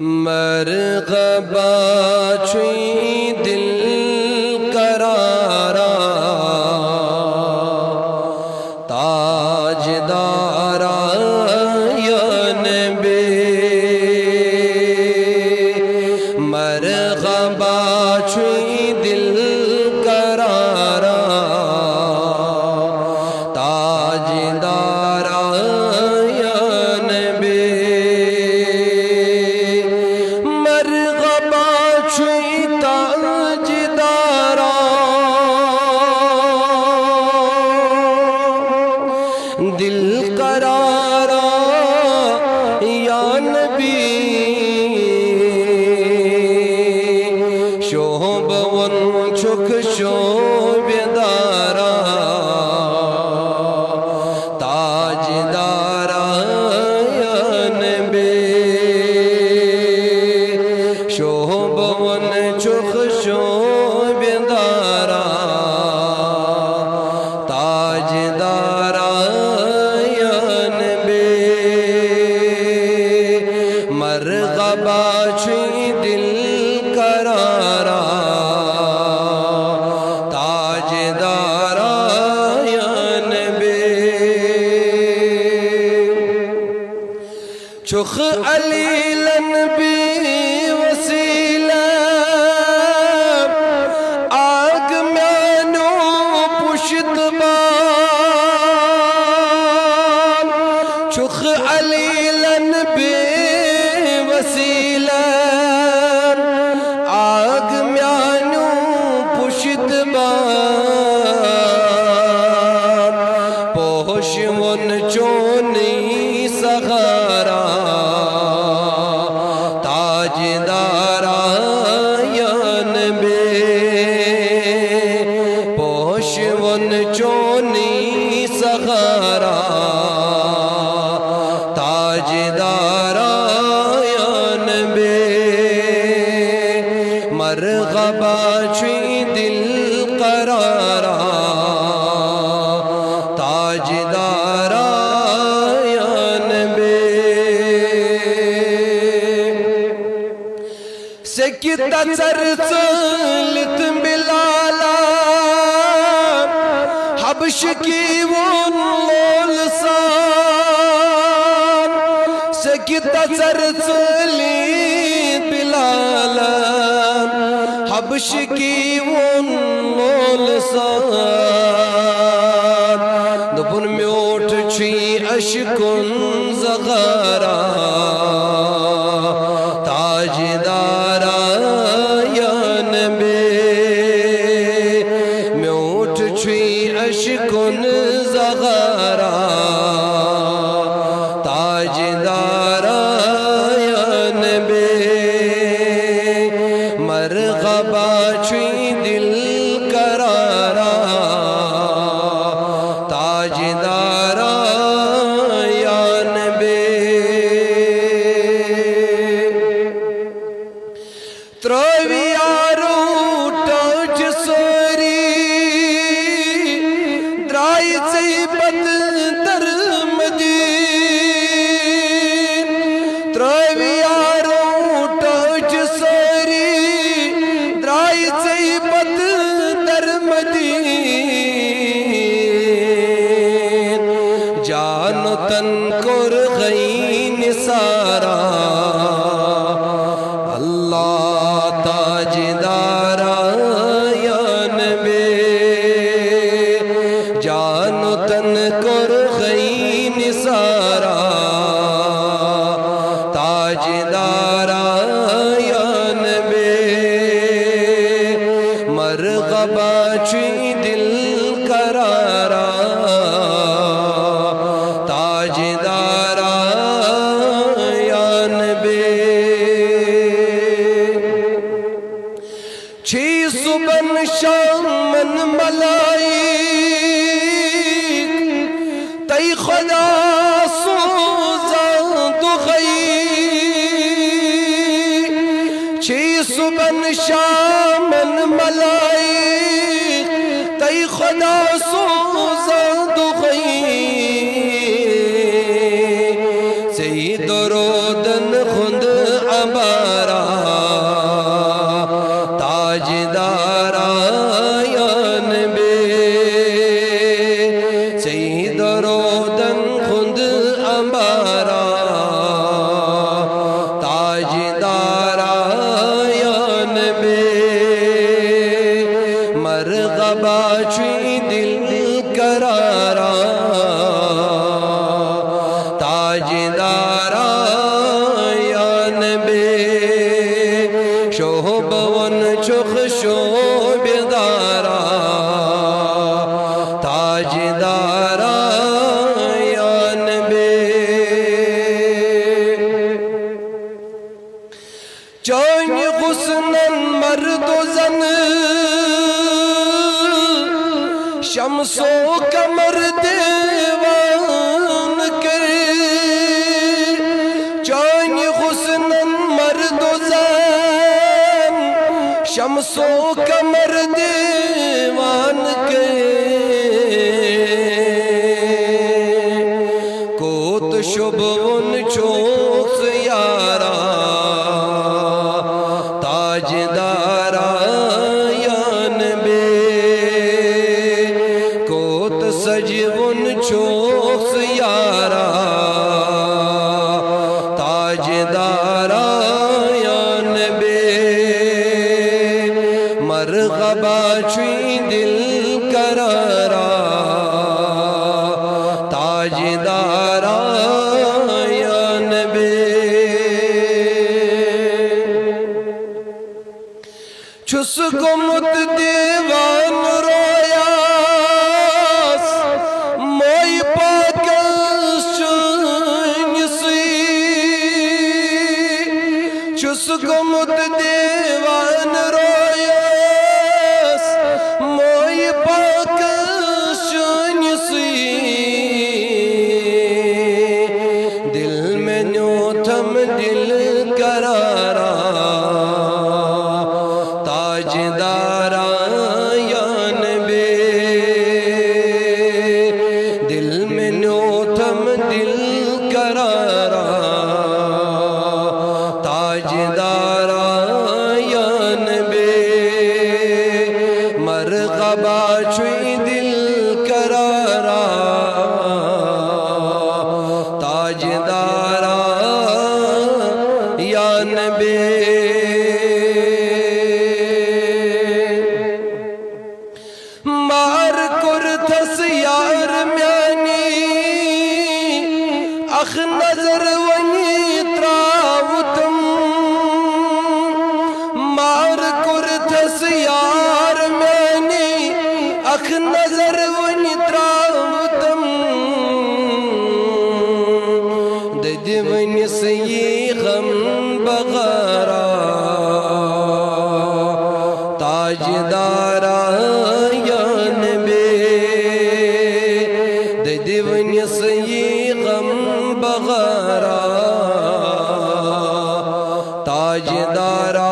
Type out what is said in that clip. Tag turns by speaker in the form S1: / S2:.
S1: مرغبا چوئی دل قرارا تاجدارا یا نبی مرغبا چوئی دل قرارا تاجدارا یا نبی مرغبا چوئی تاجدارا دل قرارا یا نبی شوبون چک شوبدارا تاجدارا یا نبی شوبون چک شوبدارا تاجدارا یا نبی مرغبا چوئی دل قرارا تاجدارا یا نبی چخ علی لنبی وسیلہ آگ میانو پشت بام چخ علی لنبی وسیلہ آگ میانو پشت بام پوش ون چونی سغارا تاجدارا یا نبی پوش ون چونی سغارا تاجدارا یا نبی مرغبا چوئی دل قرارا تاجدارا یا نبی سکتا سرسلت بلالا حبش کی ون لسان سکتا سرسلت بلالا حبش کی ون لسان دپن میوٹ چھی اشکن زغارا تاجدارا یا نبی میوٹ چھی اشکن زغارا تاجدارا یا نبی مرغبا چوئی دل قرارا تاجدارا یا نبی ترویارو ٹوچ سوری درائی زیبت در مدین ترویارو ٹوچ سوری درائی زیبت در مدین جان تن کر غین سارا اللہ تاجدارا یا نبی جان تن کر غین سارا تاجدارا یا نبی مرغبا چوئی دل قرارا تاجدارا یا نبی چھی صبح شامن ملائک تی خدا سوزان دو غیب چھی صبح شامن ملائک تی خدا سوزان دو غیب سید درودن خند عبا چانی غسنن مرد و زن شمس و قمر دیوان کرے چانی غسنن مرد و زن شمس و قمر دیوان کرے کوت شبون چوکس یارا تاجدارا یان بے کوت سجون چوکس یارا تاجدارا یان بے مرغبا چوئی دل قرارا تاجدارا یان بے چس گمت دیوان رویاس موئی پاکس چنگسی چس گمت دیوان رویاس موئی پاکس چنگسی دل میں نیوتم دل قرارا تاجدارا یان بے دل میں نیوتم دل قرارا تاجدارا یان بے مرغبا چوئی دل قرارا تاجدارا یان بے مار کرتس یار میانی اخ نظر ونی تراوتم مار کرتس یار میانی اخ نظر ونی تراوتم ددی ونی سی غم بغارا تاجدارا یان بے ددی ونی سی غم بغارا تاجدارا